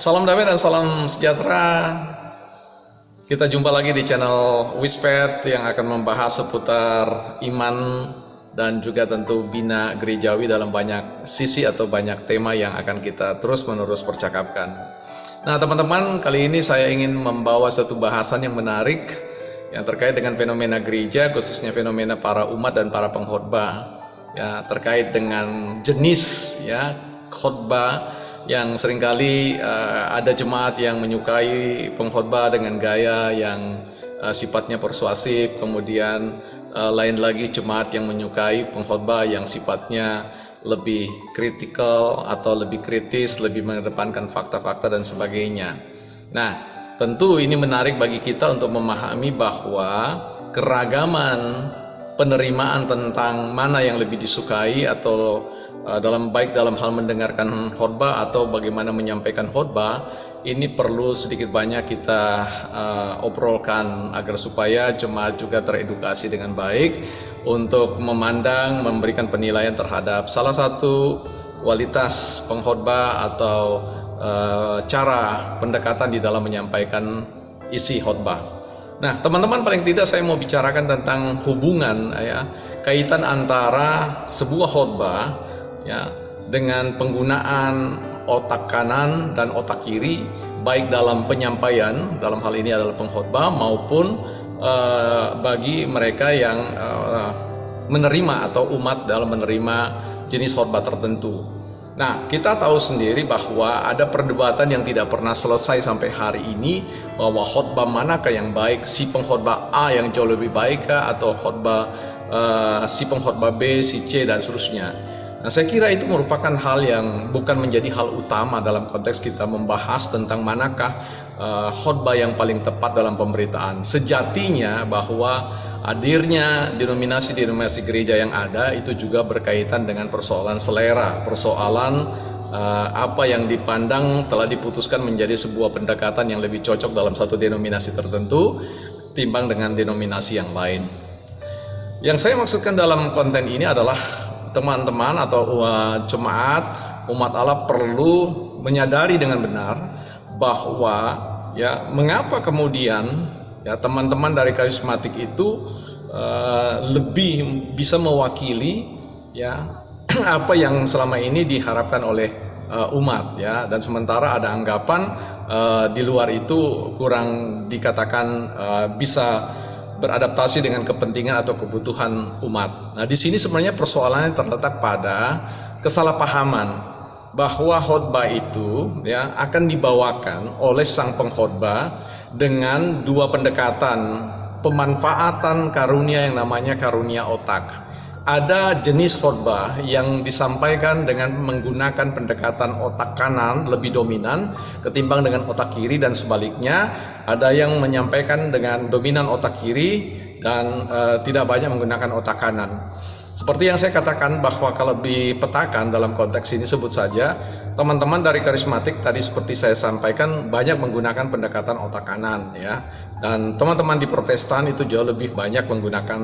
Salam damai dan salam sejahtera. Kita jumpa lagi di channel Wisped yang akan membahas seputar iman dan juga tentu bina gerejawi dalam banyak sisi atau banyak tema yang akan kita terus-menerus percakapkan. Nah, teman-teman, kali ini saya ingin membawa satu bahasan yang menarik yang terkait dengan fenomena gereja, khususnya fenomena para umat dan para pengkhotbah. Ya, terkait dengan jenis khotbah yang seringkali ada jemaat yang menyukai pengkhotbah dengan gaya yang sifatnya persuasif, kemudian lain lagi jemaat yang menyukai pengkhotbah yang sifatnya lebih kritikal atau lebih kritis, lebih mengedepankan fakta-fakta dan sebagainya. Nah, tentu ini menarik bagi kita untuk memahami bahwa keragaman penerimaan tentang mana yang lebih disukai atau baik dalam hal mendengarkan khotbah atau bagaimana menyampaikan khotbah, ini perlu sedikit banyak kita obrolkan agar supaya jemaat juga teredukasi dengan baik untuk memandang, memberikan penilaian terhadap salah satu kualitas pengkhotbah atau cara pendekatan di dalam menyampaikan isi khotbah. Nah, teman-teman, paling tidak saya mau bicarakan tentang hubungan kaitan antara sebuah khotbah dengan penggunaan otak kanan dan otak kiri, baik dalam penyampaian, dalam hal ini adalah pengkhotbah, maupun bagi mereka yang menerima atau umat dalam menerima jenis khotbah tertentu. Nah, kita tahu sendiri bahwa ada perdebatan yang tidak pernah selesai sampai hari ini bahwa khotbah manakah yang baik, si pengkhotbah A yang jauh lebih baik atau khotbah si pengkhotbah B, si C dan seterusnya. Nah, saya kira itu merupakan hal yang bukan menjadi hal utama dalam konteks kita membahas tentang manakah khotbah yang paling tepat dalam pemberitaan. Sejatinya bahwa hadirnya denominasi gereja yang ada itu juga berkaitan dengan persoalan selera, persoalan apa yang dipandang telah diputuskan menjadi sebuah pendekatan yang lebih cocok dalam satu denominasi tertentu timbang dengan denominasi yang lain. Yang saya maksudkan dalam konten ini adalah teman-teman atau jemaat umat Allah perlu menyadari dengan benar bahwa mengapa kemudian teman-teman dari karismatik itu lebih bisa mewakili apa yang selama ini diharapkan oleh umat dan sementara ada anggapan di luar itu kurang dikatakan bisa beradaptasi dengan kepentingan atau kebutuhan umat. Nah, di sini sebenarnya persoalannya terletak pada kesalahpahaman bahwa khotbah itu akan dibawakan oleh sang pengkhotbah dengan dua pendekatan pemanfaatan karunia yang namanya karunia otak. Ada jenis khotbah yang disampaikan dengan menggunakan pendekatan otak kanan lebih dominan ketimbang dengan otak kiri dan sebaliknya. Ada yang menyampaikan dengan dominan otak kiri dan tidak banyak menggunakan otak kanan. Seperti yang saya katakan bahwa kalau dipetakan dalam konteks ini, sebut saja teman-teman dari karismatik tadi seperti saya sampaikan banyak menggunakan pendekatan otak kanan dan teman-teman di Protestan itu jauh lebih banyak menggunakan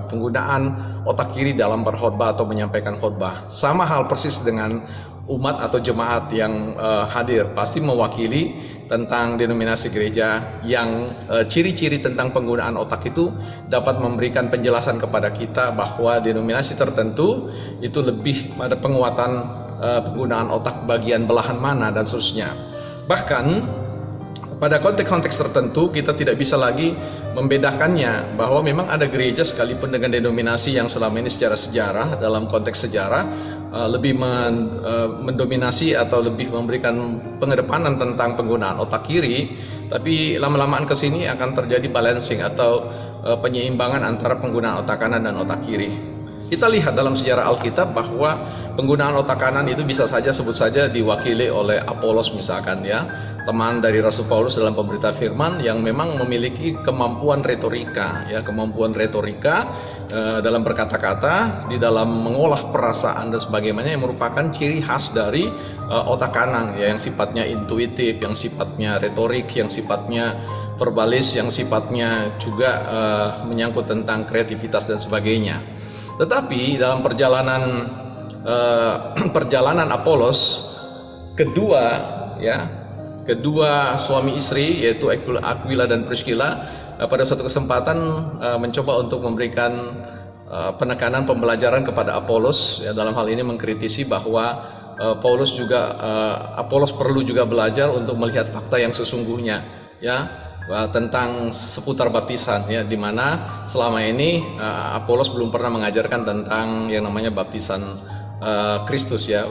penggunaan otak kiri dalam berkhotbah atau menyampaikan khotbah. Sama hal persis dengan umat atau jemaat yang hadir pasti mewakili tentang denominasi gereja yang ciri-ciri tentang penggunaan otak itu dapat memberikan penjelasan kepada kita bahwa denominasi tertentu itu lebih pada penguatan penggunaan otak bagian belahan mana dan seterusnya. Bahkan pada konteks-konteks tertentu kita tidak bisa lagi membedakannya bahwa memang ada gereja sekalipun dengan denominasi yang selama ini secara sejarah dalam konteks sejarah lebih mendominasi atau lebih memberikan pengedepanan tentang penggunaan otak kiri, tapi lama-lamaan ke sini akan terjadi balancing atau penyeimbangan antara penggunaan otak kanan dan otak kiri. Kita lihat dalam sejarah Alkitab bahwa penggunaan otak kanan itu bisa saja sebut saja diwakili oleh Apolos misalkan teman dari Rasul Paulus dalam pemberita firman yang memang memiliki kemampuan retorika dalam berkata-kata, di dalam mengolah perasaan dan sebagainya yang merupakan ciri khas dari otak kanan yang sifatnya intuitif, yang sifatnya retorik, yang sifatnya verbalis, yang sifatnya juga menyangkut tentang kreativitas dan sebagainya. Tetapi dalam perjalanan Apolos kedua kedua suami istri yaitu Aquila dan Priscilla pada suatu kesempatan mencoba untuk memberikan penekanan pembelajaran kepada Apolos, ya, dalam hal ini mengkritisi bahwa Apolos perlu juga belajar untuk melihat fakta yang sesungguhnya, ya, tentang seputar baptisan, ya, di mana selama ini Apolos belum pernah mengajarkan tentang yang namanya baptisan Kristus, ya.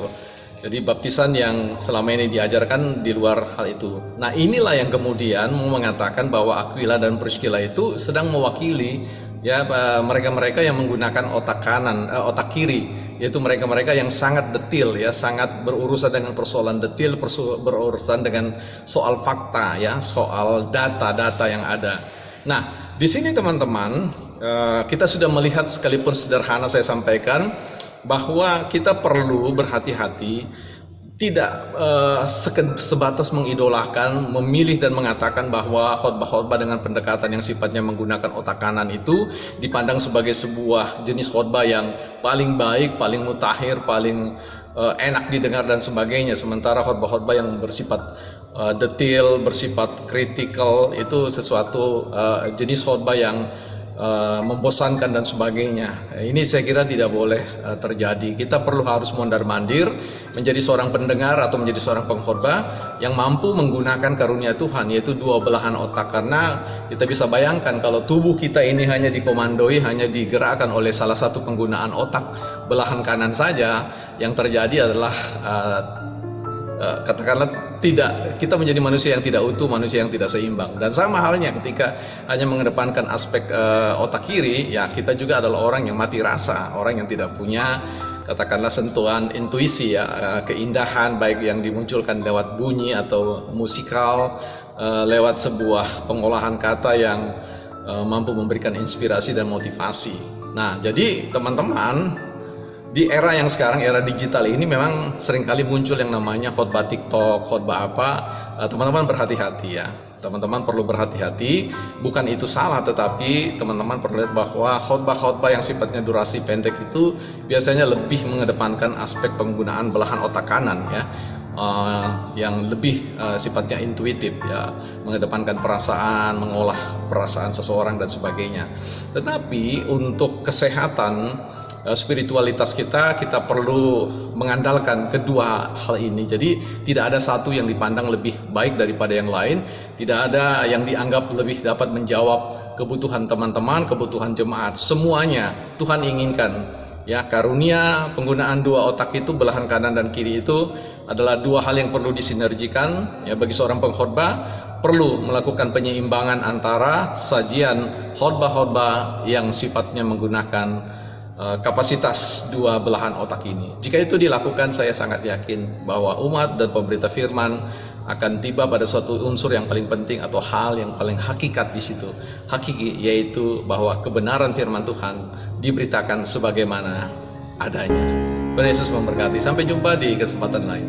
Jadi baptisan yang selama ini diajarkan di luar hal itu. Nah, inilah yang kemudian mengatakan bahwa Aquila dan Priscilla itu sedang mewakili, ya, mereka-mereka yang menggunakan otak kiri, yaitu mereka-mereka yang sangat detil, ya, sangat berurusan dengan persoalan detil, berurusan dengan soal fakta, ya, soal data-data yang ada. Nah, di sini teman-teman, kita sudah melihat, sekalipun sederhana saya sampaikan, bahwa kita perlu berhati-hati, tidak sebatas mengidolakan, memilih dan mengatakan bahwa khotbah-khotbah dengan pendekatan yang sifatnya menggunakan otak kanan itu dipandang sebagai sebuah jenis khotbah yang paling baik, paling mutakhir, paling enak didengar dan sebagainya. Sementara khotbah-khotbah yang bersifat detail, bersifat kritikal itu sesuatu jenis khotbah yang membosankan dan sebagainya. Ini saya kira tidak boleh terjadi. Kita perlu harus mondar-mandir menjadi seorang pendengar atau menjadi seorang pengkhotbah yang mampu menggunakan karunia Tuhan, yaitu dua belahan otak. Karena kita bisa bayangkan kalau tubuh kita ini hanya dikomandoi, hanya digerakkan oleh salah satu penggunaan otak belahan kanan saja, yang terjadi adalah katakanlah kita menjadi manusia yang tidak utuh, manusia yang tidak seimbang. Dan sama halnya ketika hanya mengedepankan aspek otak kiri, ya, kita juga adalah orang yang mati rasa, orang yang tidak punya, katakanlah, sentuhan intuisi, ya, keindahan baik yang dimunculkan lewat bunyi atau musikal, lewat sebuah pengolahan kata yang mampu memberikan inspirasi dan motivasi. Nah, jadi teman-teman, di era yang sekarang, era digital ini, memang seringkali muncul yang namanya khotbah TikTok, khotbah apa. Teman-teman berhati-hati, ya. Teman-teman perlu berhati-hati. Bukan itu salah, tetapi teman-teman perlu lihat bahwa khotbah-khotbah yang sifatnya durasi pendek itu biasanya lebih mengedepankan aspek penggunaan belahan otak kanan, ya, yang lebih sifatnya intuitif, ya, mengedepankan perasaan, mengolah perasaan seseorang dan sebagainya. Tetapi untuk kesehatan spiritualitas kita perlu mengandalkan kedua hal ini. Jadi tidak ada satu yang dipandang lebih baik daripada yang lain, tidak ada yang dianggap lebih dapat menjawab kebutuhan teman-teman, kebutuhan jemaat. Semuanya Tuhan inginkan, ya. Karunia penggunaan dua otak itu, belahan kanan dan kiri, itu adalah dua hal yang perlu disinergikan, ya. Bagi seorang pengkhotbah perlu melakukan penyeimbangan antara sajian khotbah-khotbah yang sifatnya menggunakan kapasitas dua belahan otak ini. Jika itu dilakukan, saya sangat yakin bahwa umat dan pemberita firman akan tiba pada suatu unsur yang paling penting atau hal yang paling hakikat di situ. Hakiki, yaitu bahwa kebenaran firman Tuhan diberitakan sebagaimana adanya. Tuhan Yesus memberkati. Sampai jumpa di kesempatan lain.